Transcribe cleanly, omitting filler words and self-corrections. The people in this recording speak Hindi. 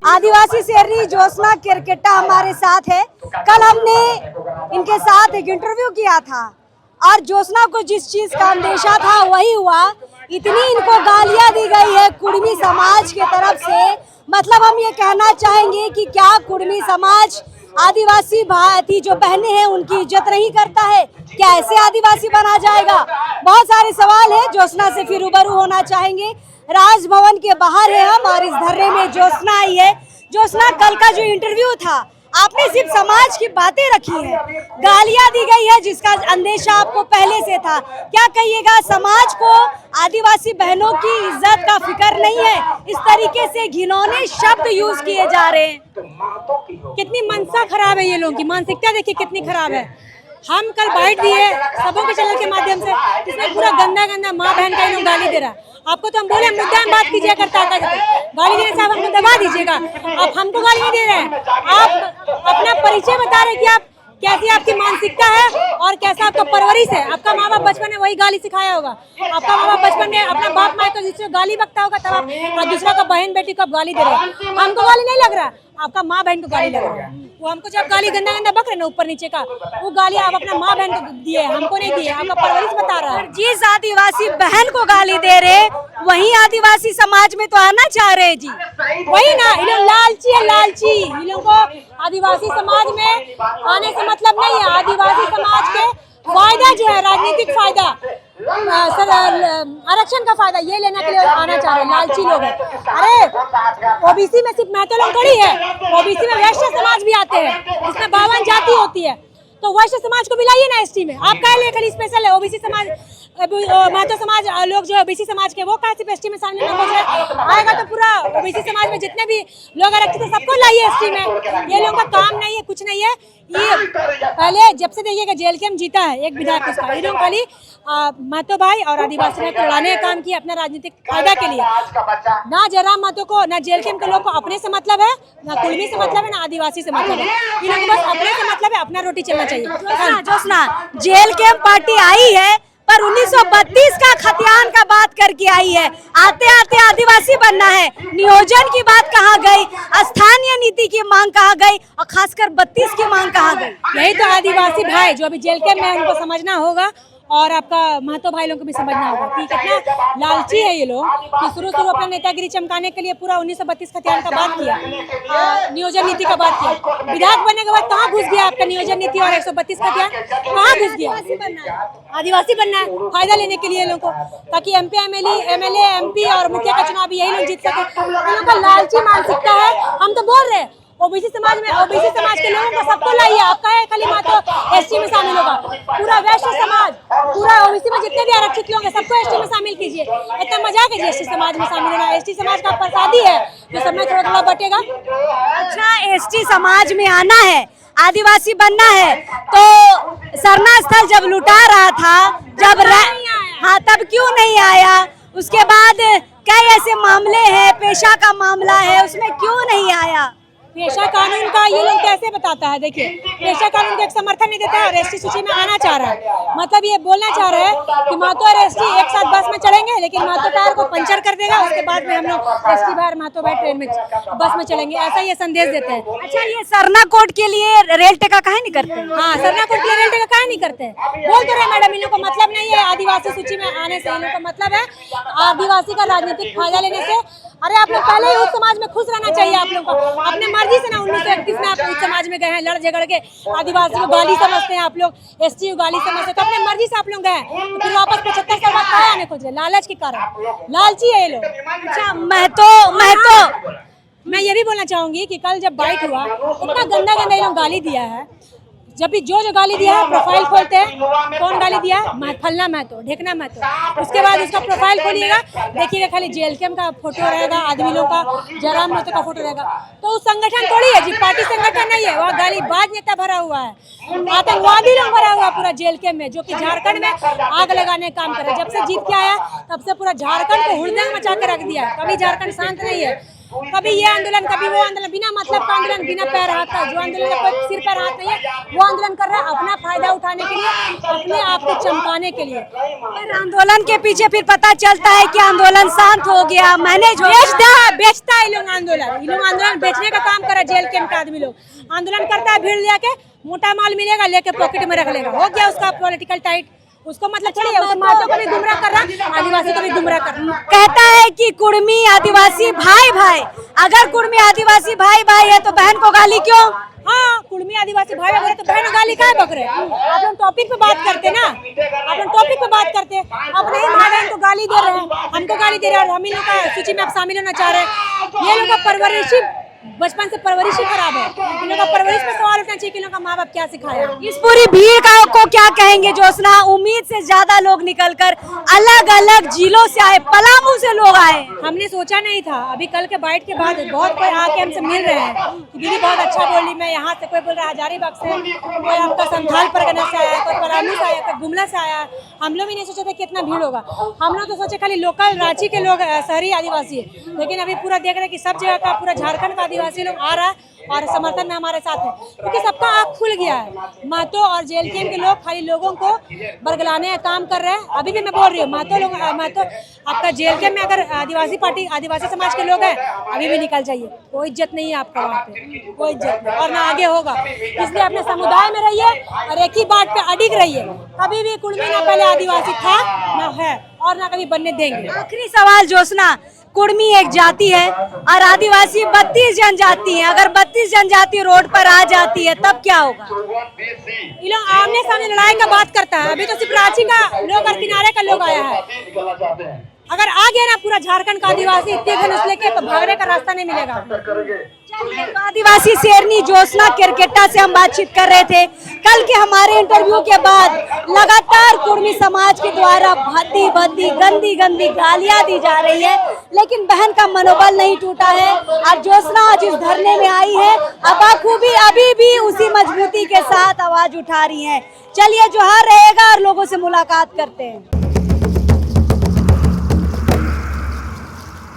आदिवासी शेरनी ज्योत्सना केरकेट्टा हमारे साथ है। कल हमने इनके साथ एक इंटरव्यू किया था और ज्योत्सना को जिस चीज का अंदेशा था वही हुआ। इतनी इनको गालियां दी गई है कुर्मी समाज के तरफ से। मतलब हम ये कहना चाहेंगे कि क्या कुर्मी समाज आदिवासी भाई जो बहनें हैं उनकी इज्जत नहीं करता है? क्या ऐसे आदिवासी बना जाएगा? बहुत सारे सवाल है, ज्योत्सना से फिर रूबरू होना चाहेंगे। राजभवन के बाहर है हम और इस धरने में ज्योत्सना आई है। ज्योत्सना, कल का जो इंटरव्यू था आपने सिर्फ समाज की बातें रखी है, गालियां दी गई है जिसका अंदेशा आपको पहले से था। क्या कहिएगा, समाज को आदिवासी बहनों की इज्जत का फिक्र नहीं है? इस तरीके से घिनौने शब्द यूज किए जा रहे हैं। कितनी मनसा खराब है, ये लोगों की मानसिकता देखिए कितनी खराब है। हम कल बाइट दिए सबों के चैनल के माध्यम से, इसमें पूरा गंदा गंदा माँ बहन का लोग गाली दे रहा है। आपको तो हम बोले मुद्दा में बात कीजिए, करता है गाली देने से आप हमको दबा दीजिएगा। आप हमको गाली नहीं दे रहे हैं, आप अपना परिचय बता रहे हैं कि आप कैसी आपकी मानसिकता है और कैसा आपका परवरिश है। आपका माँ बाप बचपन में वही गाली सिखाया होगा। आपका माँ बाप बचपन में अपना बाप माँ को जिसको गाली बकता होगा, तब आप दूसरा का बहन बेटी को आप गाली दे रहे हैं। हमको गाली नहीं लग रहा, आपका माँ बहन को गाली लग रहा है। वो हमको जब गाली गंदा गंदा बक रहे ना ऊपर नीचे का, वो गाली आप अपना माँ बहन को दिए, हमको नहीं दिए। आपका परवरिश बता रहा है। जिस आदिवासी बहन को गाली दे रहे वही आदिवासी समाज में तो आना चाह रहे जी। वही ना, इन लोग लालची है, लालची। इन लोगों को आदिवासी समाज में आने से मतलब नहीं है। आदिवासी समाज के फायदा जो है, राजनीतिक फायदा, आरक्षण का फायदा, ये लेने के लिए आना चाह रहे हैं। लालची लोग हैं। अरे ओबीसी में सिर्फ महतो लोग थोड़ी है, ओबीसी में वैश्य समाज भी आते हैं, इसमें 52 जाति होती है। तो वैश्य समाज को मिलाइए ना एसटी में। आप कह लिए स्पेशल है ओबीसी समाज, महतो समाज लोग जो ओबीसी समाज के, वो कहा सिर्फ एसटी में शामिल होना आएगा, तो पूरा ओबीसी समाज में जितने भी लोग आरक्षित है सबको लाइए एसटी में। ये लोगों का काम नहीं है, कुछ नहीं है। ये पहले जब से देखिएगा जेल के हम जीता है एक विधायक उसका, ये लोग खाली महतो भाई और आदिवासी को लड़ाने का काम किया अपना राजनीतिक फायदा के लिए। ना जयराम महतो को, ना जेल के लोग को अपने से मतलब है, ना कुर्मी से मतलब है, ना आदिवासी से मतलब है। इन लोगों को बस अपने से मतलब है, अपना रोटी चलना चाहिए। ज्योत्सना, जेल के पार्टी आई है पर 1932 का खतियान का बात करके आई है। आते आते आदिवासी बनना है। नियोजन की बात कहाँ गई? स्थानीय नीति की मांग कहाँ गई? और खासकर 32 की मांग कहाँ गई? यही तो आदिवासी भाई जो अभी जेल के में, उनको समझना होगा और आपका महतो भाई लोगों को भी समझना होगा कि कितना लालची है ये लोग, कि शुरू अपना नेतागिरी चमकाने के लिए पूरा 1932 खतियान का बात किया, नियोजन नीति का बात किया। विधायक बनने के बाद कहाँ घुस गया आपका नियोजन नीति और 132 खतियान? कहाँ घुस गया? आदिवासी बनना है, फायदा लेने के लिए लोगों को, ताकि एमपी एमएलए एमपी और मुखिया का चुनाव यही लोग जीत सके। लोगों का लालची मानसिकता है। हम तो बोल रहे हैं ओबीसी समाज में, ओबीसी समाज के लोगों को सबको लाइए। आपका है खाली महतो एसटी में शामिल होगा, पूरा वैश्य समाज, पूरा ओबीसी में जितने भी आरक्षित लोग हैं सबको एसटी में शामिल कीजिए। इतना मजाक है एसटी समाज में शामिल होना। एसटी समाज का प्रसादी है जो सब में थोड़ा थोड़ा बटेगा। अच्छा, एसटी समाज में आना है, आदिवासी बनना है, तो सरना स्थल जब लुटा रहा था, जब हाँ, तब क्यों नहीं आया? उसके बाद कई ऐसे मामले हैं, पेशा का मामला है, उसमें क्यों नहीं आया? पेशा कानून का ये लोग कैसे बताता है? देखिए, पेशा कानून को एक समर्थन नहीं देता है और एसटी सूची में आना चाह रहा है। मतलब ये बोलना चाह रहा है कि महतो और एसटी एक साथ बस में चढ़ेंगे, लेकिन महतो टायर को पंचर कर देगा, उसके बाद में हम लोग एसटी भाई महतो भाई ट्रेन में बस में चलेंगे, ऐसा ये संदेश देते हैं। अच्छा, ये सरना कोड के लिए रेल टेका काहे नहीं करते? हाँ, सरना कोड के लिए रेल टेका काहे नहीं करते? बोल तो रहे मैडम, इन लोग को मतलब नहीं है आदिवासी सूची में आने से, इन लोग को मतलब है आदिवासी का राजनीतिक फायदा लेने से। अरे आप लोग पहले ही उस समाज में खुश रहना चाहिए आप लोग को। अपने मर्जी से ना 1931 में आप उस समाज में गए हैं, लड़ झगड़ के आदिवासी को गाली समझते हैं आप लोग, एसटी को गाली समझते हैं, तो अपने मर्जी से आप लोग गए, तो फिर वापस 75 साल बाद कहाँ आने खोज रहे? लालच के कारण, लालची है ये लोग। अच्छा, महतो मैं ये भी बोलना चाहूंगी कि कल जब बाइट हुआ, इतना गंदा ये लोग गाली दिया है। जब भी जो गाली दिया है प्रोफाइल खोलते हैं, कौन गाली दिया है? फलना महतो, ढेकना महतो। उसके बाद उसका प्रोफाइल खोलिएगा, देखिएगा खाली जेएलके का फोटो रहेगा, आदमी लोग का, जयराम महतो का फोटो रहेगा। तो उस संगठन थोड़ी है जी, पार्टी संगठन नहीं है, वह गालीबाज नेता भरा हुआ है, आतंकवादी लोग भरा हुआ है पूरा जेएलके में, जो कि झारखंड में आग लगाने का काम कर रहे हैं। जब से जीत के आया तब से पूरा झारखंड को हुड़दंग मचा के रख दिया। कभी झारखंड शांत नहीं है, कभी ये आंदोलन कभी वो आंदोलन, बिना मतलब का आंदोलन, बिना पैर हाथ का जो आंदोलन का कोई सिर पैर हाथ नहीं है, वो आंदोलन कर रहा है अपना फायदा उठाने के लिए, अपने आप को चमकाने के लिए। फिर आंदोलन के पीछे फिर पता चलता है कि आंदोलन शांत हो गया, मैनेज हो बेचता है ये लोग आंदोलन बेचने का काम कर रहा है। जेल के आदमी लोग आंदोलन करता है, भीड़ लेके मोटा माल मिलेगा लेके पॉकेट में रख लेगा, हो गया उसका पॉलिटिकल टाइट। उसको मतलब छोड़िए, उस महतो को भी गुमराह कर रहा, आदिवासी को भी गुमराह कर रहा। कहता है कि कुर्मी आदिवासी भाई भाई, अगर कुर्मी आदिवासी भाई भाई है तो बहन को गाली क्यों? हाँ, कुर्मी आदिवासी भाई वगैरह तो बहन गाली काहे बकरे? आप लोग टॉपिक पे बात करते ना, आप लोग टॉपिक पे बात करते, आप नहीं भाई बहन को गाली दे रहे हैं, हमको गाली दे रहे हैं, हम ही लोग का सूची में आप शामिल होना चाह रहे हैं। ये लोग का परवरिश बचपन से परवरिश ही खराब है। इन लोगों का परवरिश में सवाल उठना चाहिए कि इन लोगों का माँ बाप क्या सिखाया। इस पूरी भीड़ को क्या कहेंगे ज्योत्सना? उम्मीद से ज्यादा लोग निकलकर अलग अलग जिलों से आए, पलामू से लोग आए। हमने सोचा नहीं था, अभी कल के बाइट के बाद बहुत कोई आके हमसे मिल रहे हैं कि दीदी बहुत अच्छा बोली। मैं यहाँ से, कोई बोल रहा है हजारीबाग से, कोई आपका संथाल परगना से आया, कोई पलामू से आया, कोई गुमला से आया। हम लोग भी नहीं सोचे थे कि इतना भीड़ होगा। हम लोग तो सोचे खाली लोकल रांची के लोग, शहरी आदिवासी, लेकिन अभी पूरा देख रहे हैं कि सब जगह का पूरा झारखंड का आदिवासी लोग आ रहा है और समर्थन में हमारे साथ है, क्योंकि सबका आँख खुल गया है। महतो और जेएलके के लोग खाली लोगों को बरगलाने का काम कर रहे हैं। अभी भी मैं बोल रही हूँ, महतो आपका जेएलके में अगर आदिवासी पार्टी, आदिवासी समाज के लोग हैं, अभी भी निकल जाइए, कोई इज्जत नहीं है आपका वहाँ पे, कोई इज्जत नहीं, और ना आगे होगा। इसलिए अपने समुदाय में रहिए और एक ही बात पे अडिग रहिए। कभी भी कुर्मी ना पहले आदिवासी था ना है और ना कभी बनने देंगे। आखिरी सवाल ज्योत्सना, कुर्मी एक जाति है और आदिवासी 32 जनजाति है, अगर 32 जनजाति रोड पर आ जाती है तब क्या होगा? ये लोग आमने सामने लड़ाई का बात करता है। अभी तो सिर्फ रांची का लोग और किनारे का लोग आया है, अगर आ गया ना पूरा झारखंड का आदिवासी इतने घन लेके, तो भागने का रास्ता नहीं मिलेगा। आदिवासी शेरनी ज्योत्सना केरकेट्टा से हम बातचीत कर रहे थे। कल के हमारे इंटरव्यू के बाद लगातार कुर्मी समाज के द्वारा भद्दी गंदी गालियां दी जा रही है, लेकिन बहन का मनोबल नहीं टूटा है और ज्योत्सना आज इस धरने में आई है, बखूबी अभी भी उसी मजबूती के साथ आवाज उठा रही है। चलिए, जोहार रहेगा और लोगों से मुलाकात करते हैं।